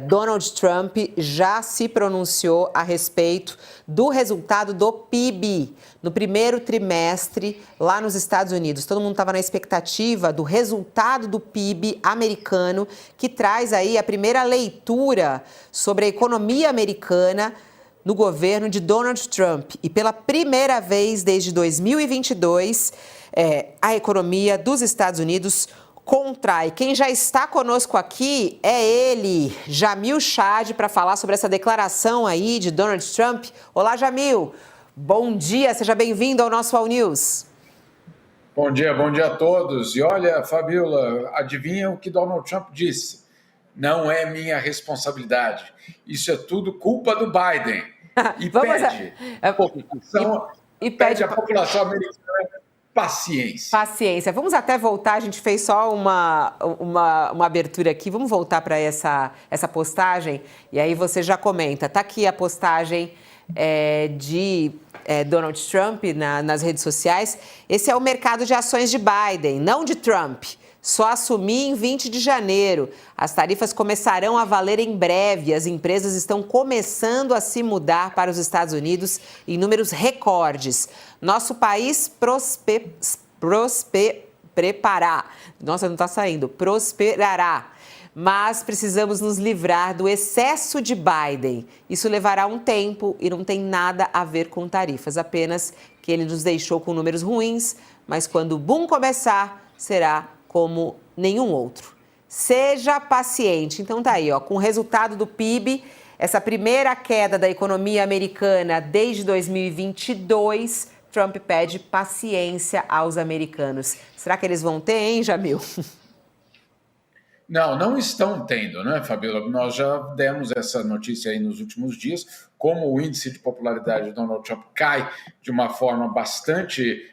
Donald Trump já se pronunciou a respeito do resultado do PIB no primeiro trimestre lá nos Estados Unidos. Todo mundo estava na expectativa do resultado do PIB americano, que traz aí a primeira leitura sobre a economia americana no governo de Donald Trump. E pela primeira vez desde 2022, a economia dos Estados Unidos contrai. Quem já está conosco aqui é ele, Jamil Chad, para falar sobre essa declaração aí de Donald Trump. Olá, Jamil. Bom dia, seja bem-vindo ao nosso All News. Bom dia a todos. E olha, Fabiola, adivinha o que Donald Trump disse? Não é minha responsabilidade. Isso é tudo culpa do Biden. E pede à população americana paciência. Vamos até voltar, a gente fez só uma abertura aqui, vamos voltar para essa postagem e aí você já comenta. Está aqui a postagem de Donald Trump nas redes sociais. Esse é o mercado de ações de Biden, não de Trump. Só assumir em 20 de janeiro. As tarifas começarão a valer em breve. As empresas estão começando a se mudar para os Estados Unidos em números recordes. Nosso país prosperará. Mas precisamos nos livrar do excesso de Biden. Isso levará um tempo e não tem nada a ver com tarifas. Apenas que ele nos deixou com números ruins, mas quando o boom começar, será como nenhum outro. Seja paciente. Então tá aí, com o resultado do PIB, essa primeira queda da economia americana desde 2022, Trump pede paciência aos americanos. Será que eles vão ter, hein, Jamil? Não estão tendo, né, Fabiola? Nós já demos essa notícia aí nos últimos dias, como o índice de popularidade de Donald Trump cai de uma forma bastante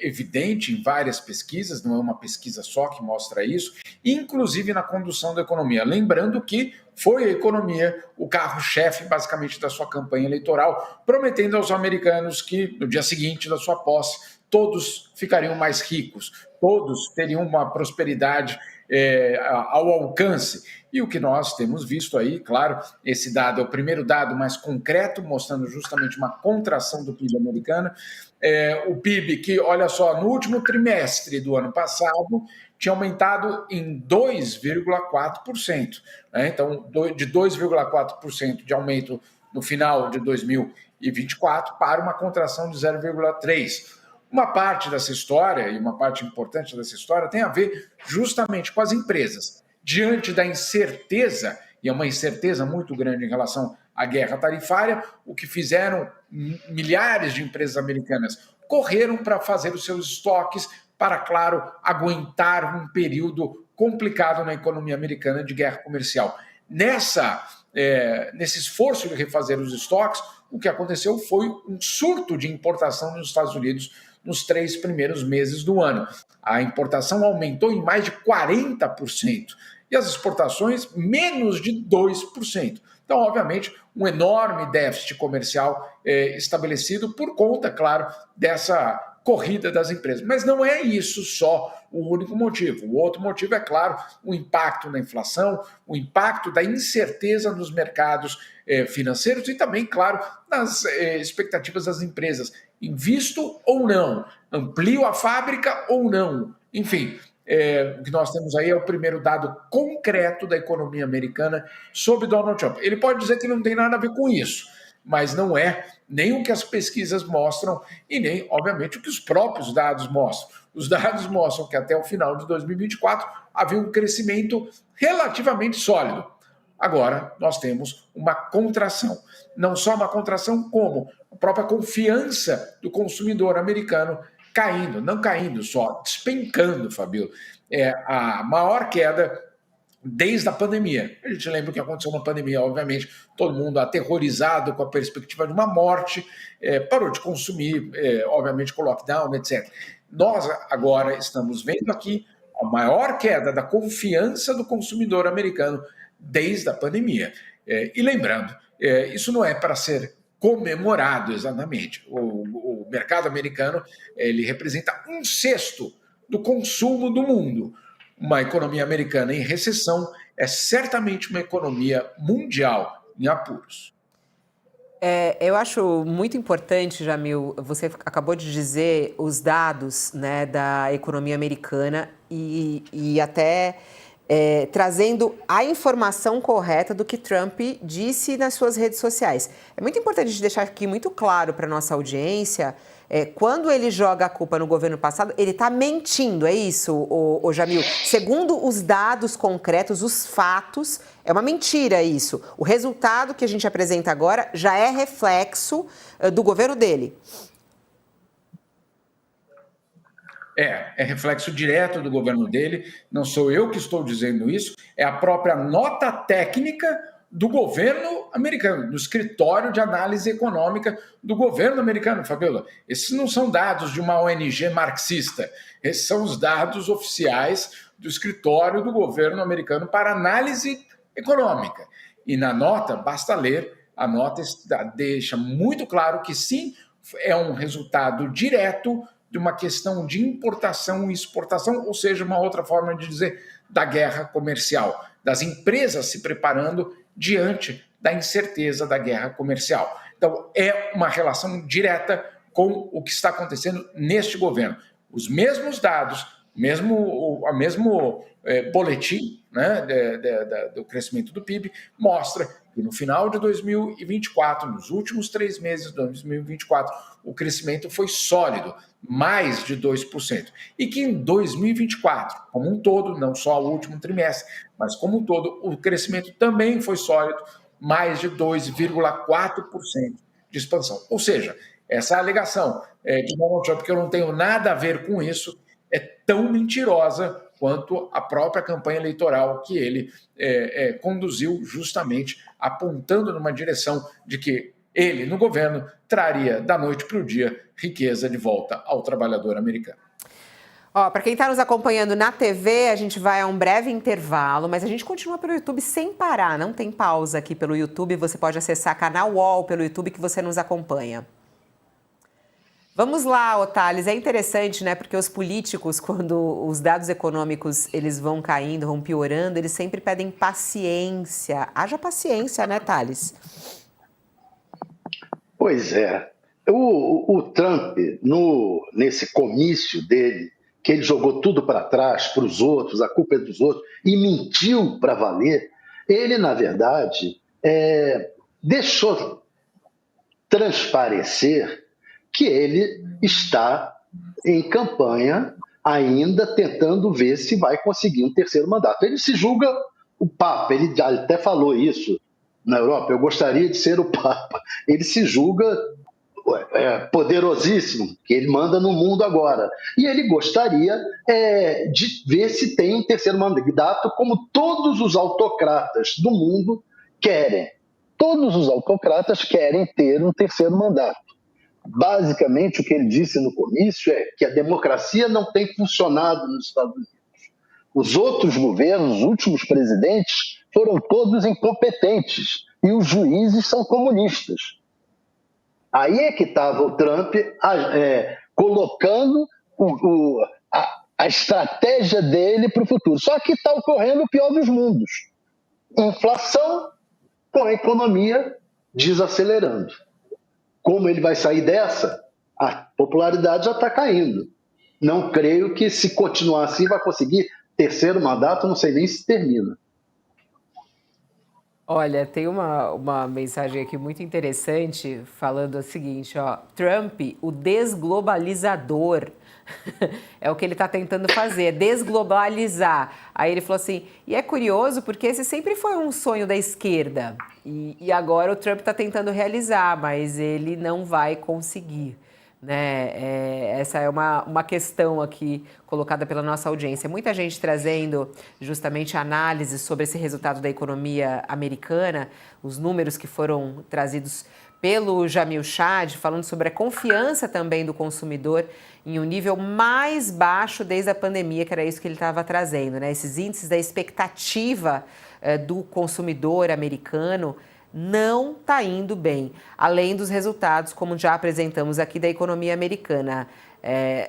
evidente em várias pesquisas, não é uma pesquisa só que mostra isso, inclusive na condução da economia. Lembrando que foi a economia o carro-chefe, basicamente, da sua campanha eleitoral, prometendo aos americanos que, no dia seguinte da sua posse, todos ficariam mais ricos, todos teriam uma prosperidade ao alcance. E o que nós temos visto aí, claro, esse dado é o primeiro dado mais concreto, mostrando justamente uma contração do PIB americano. O PIB que, olha só, no último trimestre do ano passado, tinha aumentado em 2,4%. Né? Então, de 2,4% de aumento no final de 2024 para uma contração de 0,3%. Uma parte dessa história, e uma parte importante dessa história, tem a ver justamente com as empresas. Diante da incerteza, e é uma incerteza muito grande em relação à guerra tarifária, o que fizeram milhares de empresas americanas correram para fazer os seus estoques para, claro, aguentar um período complicado na economia americana de guerra comercial. Nesse esforço de refazer os estoques, o que aconteceu foi um surto de importação nos Estados Unidos nos 3 primeiros meses do ano. A importação aumentou em mais de 40% e as exportações menos de 2%. Então, obviamente, um enorme déficit comercial estabelecido por conta, claro, dessa corrida das empresas. Mas não é isso só o único motivo. O outro motivo é, claro, o impacto na inflação, o impacto da incerteza nos mercados financeiros e também, claro, nas expectativas das empresas. Invisto ou não? Amplio a fábrica ou não? Enfim, o que nós temos aí é o primeiro dado concreto da economia americana sobre Donald Trump. Ele pode dizer que não tem nada a ver com isso, mas não é nem o que as pesquisas mostram e nem, obviamente, o que os próprios dados mostram. Os dados mostram que até o final de 2024 havia um crescimento relativamente sólido. Agora, nós temos uma contração. Não só uma contração, como a própria confiança do consumidor americano caindo, não caindo só, despencando, Fabio. É a maior queda desde a pandemia. A gente lembra o que aconteceu na pandemia, obviamente, todo mundo aterrorizado com a perspectiva de uma morte, parou de consumir, obviamente, com o lockdown, etc. Nós agora estamos vendo aqui a maior queda da confiança do consumidor americano desde a pandemia. E lembrando, isso não é para ser comemorado exatamente. O mercado americano ele representa 1/6 do consumo do mundo. Uma economia americana em recessão é certamente uma economia mundial em apuros. Eu acho muito importante, Jamil, você acabou de dizer os dados, né, da economia americana e até trazendo a informação correta do que Trump disse nas suas redes sociais. É muito importante a gente deixar aqui muito claro para a nossa audiência, quando ele joga a culpa no governo passado, ele está mentindo, é isso, o Jamil? Segundo os dados concretos, os fatos, é uma mentira isso. O resultado que a gente apresenta agora já é reflexo do governo dele. É reflexo direto do governo dele, não sou eu que estou dizendo isso, é a própria nota técnica do governo americano, do escritório de análise econômica do governo americano, Fabiola. Esses não são dados de uma ONG marxista, esses são os dados oficiais do escritório do governo americano para análise econômica. E na nota, basta ler, a nota deixa muito claro que sim, é um resultado direto de uma questão de importação e exportação, ou seja, uma outra forma de dizer, da guerra comercial, das empresas se preparando diante da incerteza da guerra comercial. Então, é uma relação direta com o que está acontecendo neste governo. Os mesmos dados, mesmo boletim, né, do crescimento do PIB, mostra que no final de 2024, nos últimos 3 meses de 2024, o crescimento foi sólido, mais de 2%. E que em 2024, como um todo, não só o último trimestre, mas como um todo, o crescimento também foi sólido, mais de 2,4% de expansão. Ou seja, essa alegação de Donald Trump, que eu não tenho nada a ver com isso, é tão mentirosa quanto a própria campanha eleitoral que ele conduziu, justamente apontando numa direção de que ele, no governo, traria da noite para o dia riqueza de volta ao trabalhador americano. Para quem está nos acompanhando na TV, a gente vai a um breve intervalo, mas a gente continua pelo YouTube sem parar, não tem pausa aqui pelo YouTube, você pode acessar canal UOL pelo YouTube que você nos acompanha. Vamos lá, Otales, é interessante, né, porque os políticos, quando os dados econômicos eles vão caindo, vão piorando, eles sempre pedem paciência. Haja paciência, né, Thales? Pois é. O Trump, nesse comício dele, que ele jogou tudo para trás, para os outros, a culpa é dos outros, e mentiu para valer, ele, na verdade, deixou transparecer que ele está em campanha ainda tentando ver se vai conseguir um terceiro mandato. Ele se julga o Papa, ele já até falou isso na Europa, eu gostaria de ser o Papa. Ele se julga poderosíssimo, que ele manda no mundo agora. E ele gostaria de ver se tem um terceiro mandato, como todos os autocratas do mundo querem. Todos os autocratas querem ter um terceiro mandato. Basicamente, o que ele disse no comício é que a democracia não tem funcionado nos Estados Unidos. Os outros governos, os últimos presidentes, foram todos incompetentes e os juízes são comunistas. Aí é que estava o Trump colocando a estratégia dele para o futuro. Só que está ocorrendo o pior dos mundos. Inflação com a economia desacelerando. Como ele vai sair dessa? A popularidade já está caindo. Não creio que, se continuar assim, vai conseguir terceiro mandato, não sei nem se termina. Olha, tem uma mensagem aqui muito interessante falando o seguinte, Trump, o desglobalizador, é o que ele está tentando fazer, desglobalizar. Aí ele falou assim, e é curioso porque esse sempre foi um sonho da esquerda e agora o Trump está tentando realizar, mas ele não vai conseguir. Né? Essa é uma questão aqui colocada pela nossa audiência. Muita gente trazendo justamente análises sobre esse resultado da economia americana, os números que foram trazidos pelo Jamil Chad, falando sobre a confiança também do consumidor em um nível mais baixo desde a pandemia, que era isso que ele estava trazendo, né? Esses índices da expectativa do consumidor americano não está indo bem, além dos resultados, como já apresentamos aqui, da economia americana.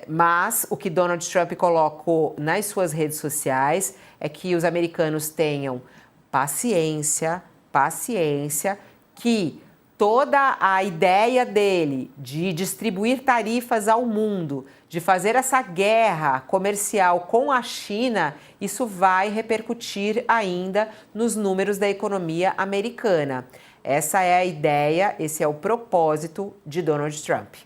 Mas o que Donald Trump colocou nas suas redes sociais é que os americanos tenham paciência, que toda a ideia dele de distribuir tarifas ao mundo, de fazer essa guerra comercial com a China, isso vai repercutir ainda nos números da economia americana. Essa é a ideia, esse é o propósito de Donald Trump.